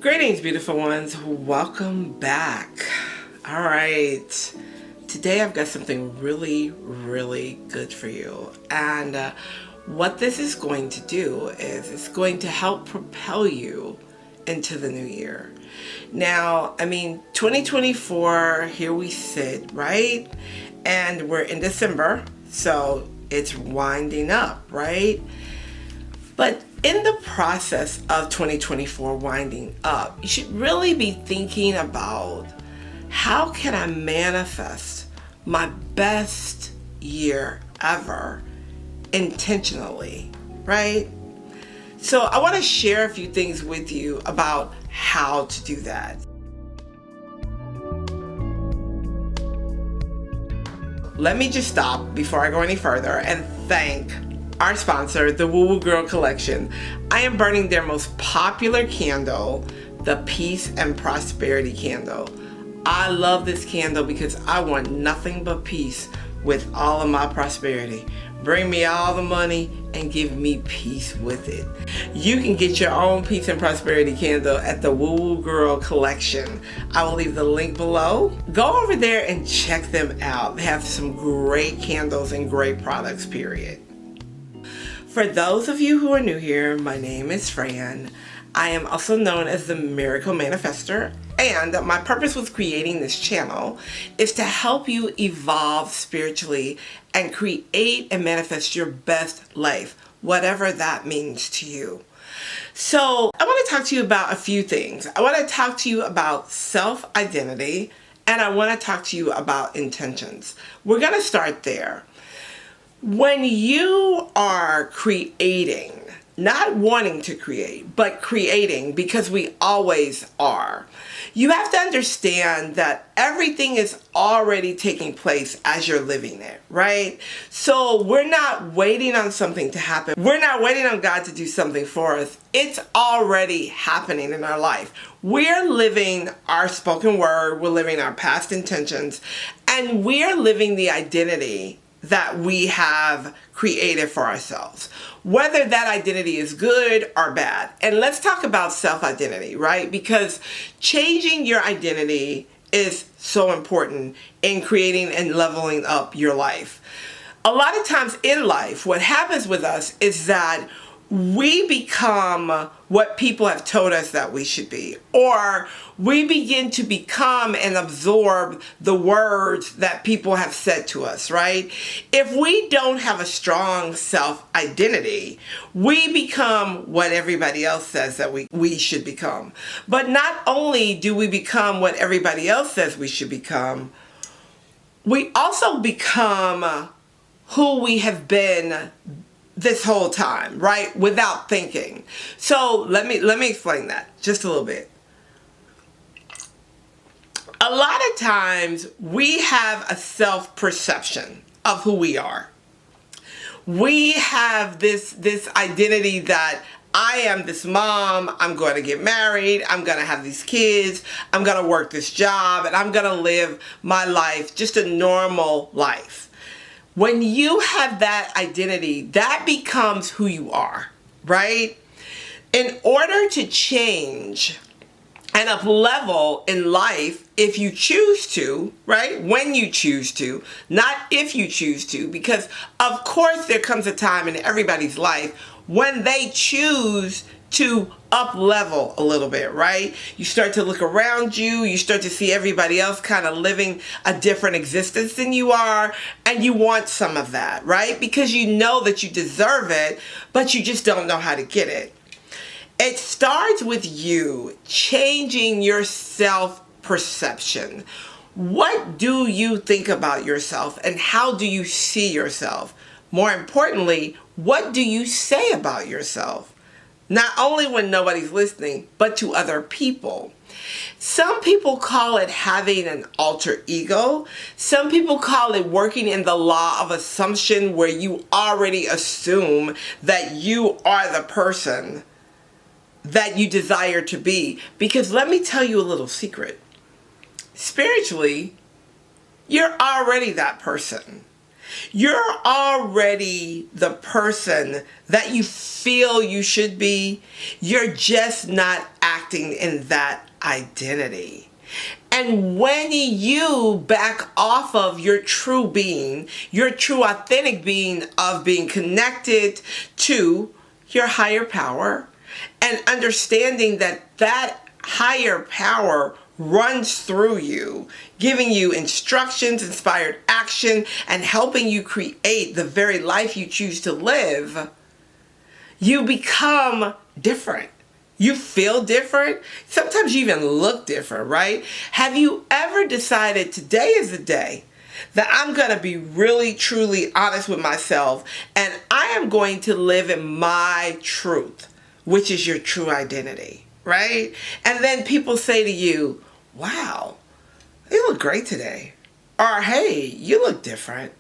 Greetings, beautiful ones. Welcome back. All right. Today I've got something really good for you. And what this is going to do is it's going to help propel you into the new year. Now, 2024, here we sit, right? And we're in December, so it's winding up, right? But in the process of 2024 winding up, you should really be thinking about how can I manifest my best year ever intentionally, right? So I want to share a few things with you about how to do that. Let me just stop before I go any further and thank our sponsor, the Woo Woo Girl Collection. I am burning their most popular candle, the Peace and Prosperity Candle. I love this candle because I want nothing but peace with all of my prosperity. Bring me all the money and give me peace with it. You can get your own Peace and Prosperity candle at the Woo Woo Girl Collection. I will leave the link below. Go over there and check them out. They have some great candles and great products, period. For those of you who are new here, my name is Fran. I am also known as the Miracle Manifester, and my purpose with creating this channel is to help you evolve spiritually and create and manifest your best life, whatever that means to you. So I want to talk to you about a few things. I want to talk to you about self-identity, and I want to talk to you about intentions. We're going to start there. When you are creating, not wanting to create, but creating, because we always are, you have to understand that everything is already taking place as you're living it, right? So we're not waiting on something to happen. We're not waiting on God to do something for us. It's already happening in our life. We're living our spoken word, we're living our past intentions, and we're living the identity that we have created for ourselves, whether that identity is good or bad. And let's talk about self-identity, right? Because changing your identity is so important in creating and leveling up your life. A lot of times in life, what happens with us is that we become what people have told us that we should be, or we begin to become and absorb the words that people have said to us, right? If we don't have a strong self-identity, we become what everybody else says that we should become. But not only do we become what everybody else says we should become, we also become who we have been this whole time, right? Without thinking. So let me explain that just a little bit. A lot of times we have a self-perception of who we are. We have this identity that I am this mom, I'm going to get married, I'm going to have these kids, I'm going to work this job, and I'm going to live my life, just a normal life. When you have that identity, that becomes who you are, right? In order to change and up level in life, if you choose to, right? When you choose to, not if you choose to, because of course there comes a time in everybody's life when they choose to up level a little bit, right? You start to look around you, you start to see everybody else kind of living a different existence than you are, and you want some of that, right? Because you know that you deserve it, but you just don't know how to get it. It starts with you changing your self-perception. What do you think about yourself, and how do you see yourself? More importantly, what do you say about yourself? Not only when nobody's listening, but to other people. Some people call it having an alter ego. Some people call it working in the law of assumption, where you already assume that you are the person that you desire to be. Because let me tell you a little secret. Spiritually, you're already that person. You're already the person that you feel you should be. You're just not acting in that identity. And when you back off of your true being, your true authentic being of being connected to your higher power, and understanding that that higher power runs through you, giving you instructions, inspired action, and helping you create the very life you choose to live, you become different. You feel different. Sometimes you even look different, right? Have you ever decided today is the day that I'm going to be really, truly honest with myself, and I am going to live in my truth, which is your true identity, right? And then people say to you, wow, you look great today. Or, hey, you look different.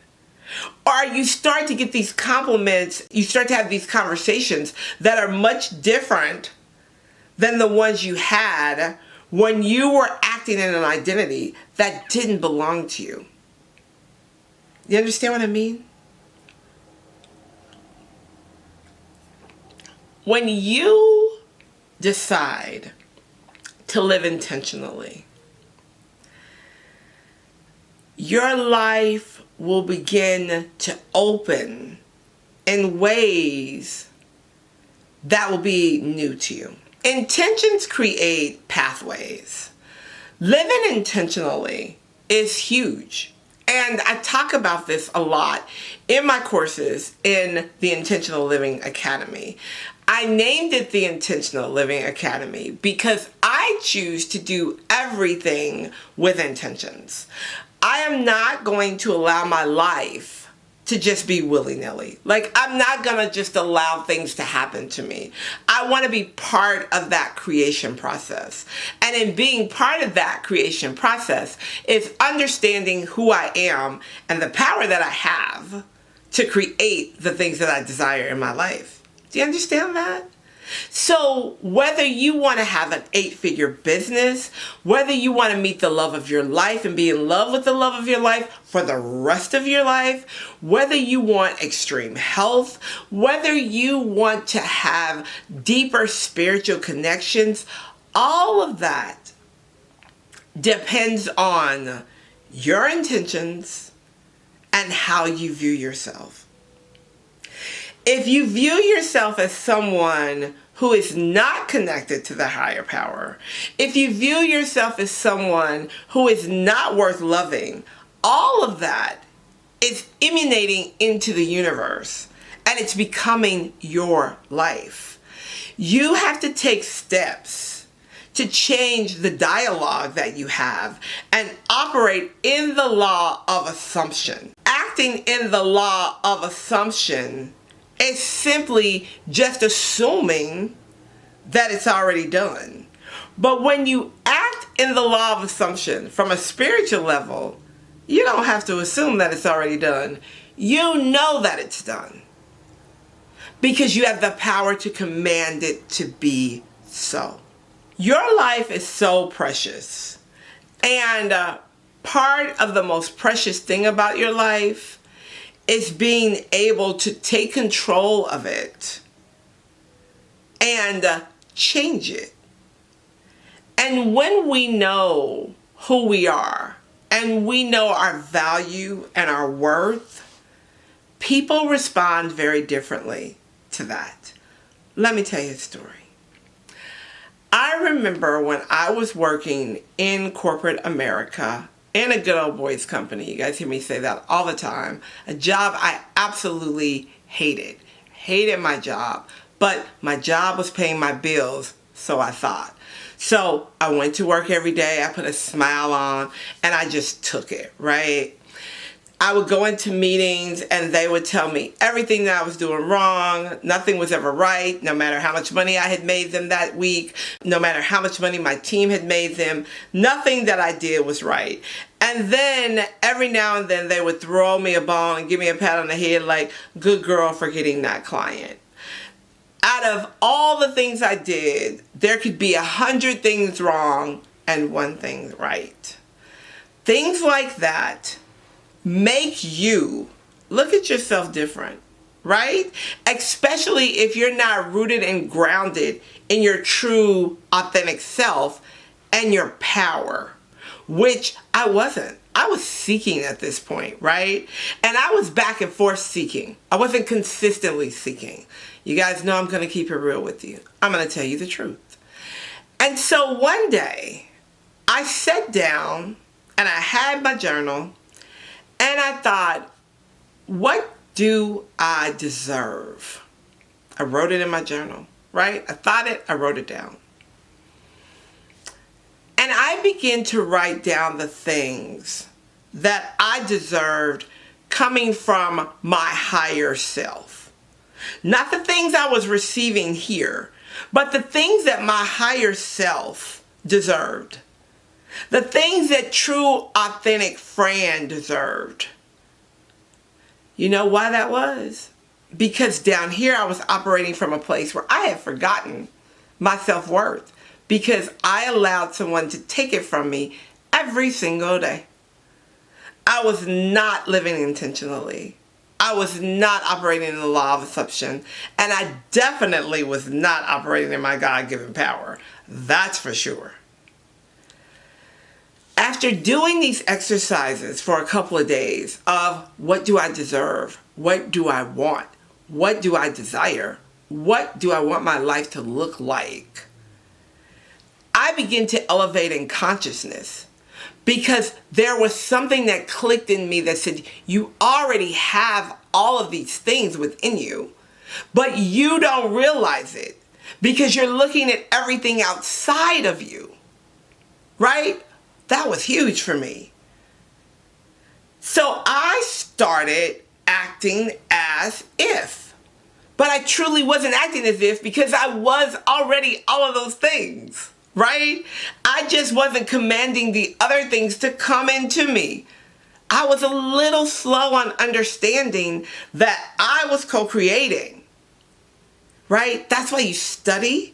Or you start to get these compliments, you start to have these conversations that are much different than the ones you had when you were acting in an identity that didn't belong to you. You understand what I mean? When you decide to live intentionally, your life will begin to open in ways that will be new to you. Intentions create pathways. Living intentionally is huge. And I talk about this a lot in my courses in the Intentional Living Academy. I named it the Intentional Living Academy because I choose to do everything with intentions. I am not going to allow my life to just be willy-nilly. Like, I'm not gonna just allow things to happen to me. I wanna be part of that creation process. And in being part of that creation process is understanding who I am and the power that I have to create the things that I desire in my life. Do you understand that? So whether you want to have an 8-figure business, whether you want to meet the love of your life and be in love with the love of your life for the rest of your life, whether you want extreme health, whether you want to have deeper spiritual connections, all of that depends on your intentions and how you view yourself. If you view yourself as someone who is not connected to the higher power, if you view yourself as someone who is not worth loving, all of that is emanating into the universe and it's becoming your life. You have to take steps to change the dialogue that you have and operate in the law of assumption. Acting in the law of assumption is simply just assuming that it's already done. But when you act in the law of assumption from a spiritual level, you don't have to assume that it's already done. You know that it's done. Because you have the power to command it to be so. Your life is so precious. And part of the most precious thing about your life is being able to take control of it and change it. And when we know who we are and we know our value and our worth, people respond very differently to that. Let me tell you a story. I remember when I was working in corporate America in a good old boys company. You guys hear me say that all the time. A job I absolutely hated. Hated my job. But my job was paying my bills, so I thought. So I went to work every day. I put a smile on and I just took it, right? I would go into meetings and they would tell me everything that I was doing wrong. Nothing was ever right, no matter how much money I had made them that week, no matter how much money my team had made them. Nothing that I did was right. And then every now and then they would throw me a bone and give me a pat on the head like, good girl for getting that client. Out of all the things I did, there could be 100 things wrong and one thing right. Things like that make you look at yourself different, right? Especially if you're not rooted and grounded in your true, authentic self and your power, which I wasn't. I was seeking at this point, right? And I was back and forth seeking. I wasn't consistently seeking. You guys know I'm going to keep it real with you. I'm going to tell you the truth. And so one day, I sat down and I had my journal and I thought, what do I deserve? I wrote it in my journal, right? I thought it, I wrote it down. And I began to write down the things that I deserved coming from my higher self. Not the things I was receiving here, but the things that my higher self deserved. The things that true, authentic Fran deserved. You know why that was? Because down here I was operating from a place where I had forgotten my self-worth. Because I allowed someone to take it from me every single day. I was not living intentionally. I was not operating in the law of assumption. And I definitely was not operating in my God-given power. That's for sure. After doing these exercises for a couple of days of what do I deserve? What do I want? What do I desire? What do I want my life to look like? I began to elevate in consciousness because there was something that clicked in me that said, you already have all of these things within you, but you don't realize it because you're looking at everything outside of you, right? That was huge for me. So I started acting as if, but I truly wasn't acting as if because I was already all of those things. Right? I just wasn't commanding the other things to come into me. I was a little slow on understanding that I was co-creating. Right? That's why you study.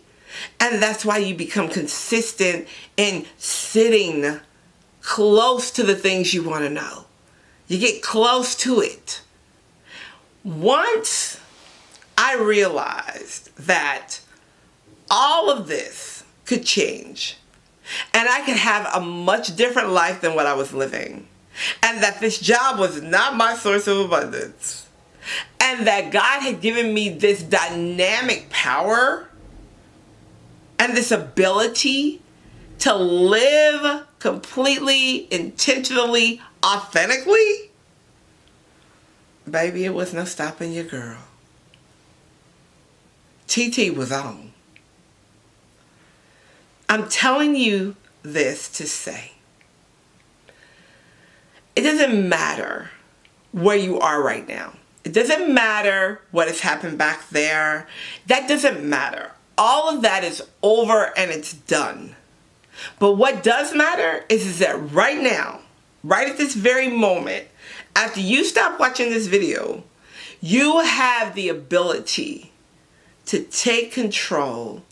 And that's why you become consistent in sitting close to the things you want to know. You get close to it. Once I realized that all of this could change and I could have a much different life than what I was living, and that this job was not my source of abundance, and that God had given me this dynamic power and this ability to live completely, intentionally, authentically, baby, it was no stopping your girl. TT was on. I'm telling you this to say, it doesn't matter where you are right now. It doesn't matter what has happened back there. That doesn't matter. All of that is over and it's done. But what does matter is that right now, right at this very moment, after you stop watching this video, you have the ability to take control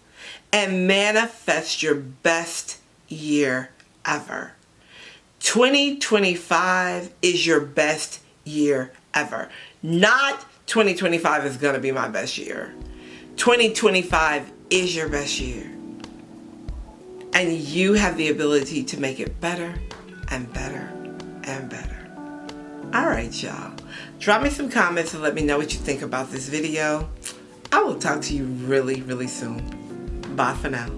and manifest your best year ever. 2025 is your best year ever. Not 2025 is going to be my best year. 2025 is your best year. And you have the ability to make it better and better and better. All right, y'all. Drop me some comments and let me know what you think about this video. I will talk to you really, really soon. Bye for now.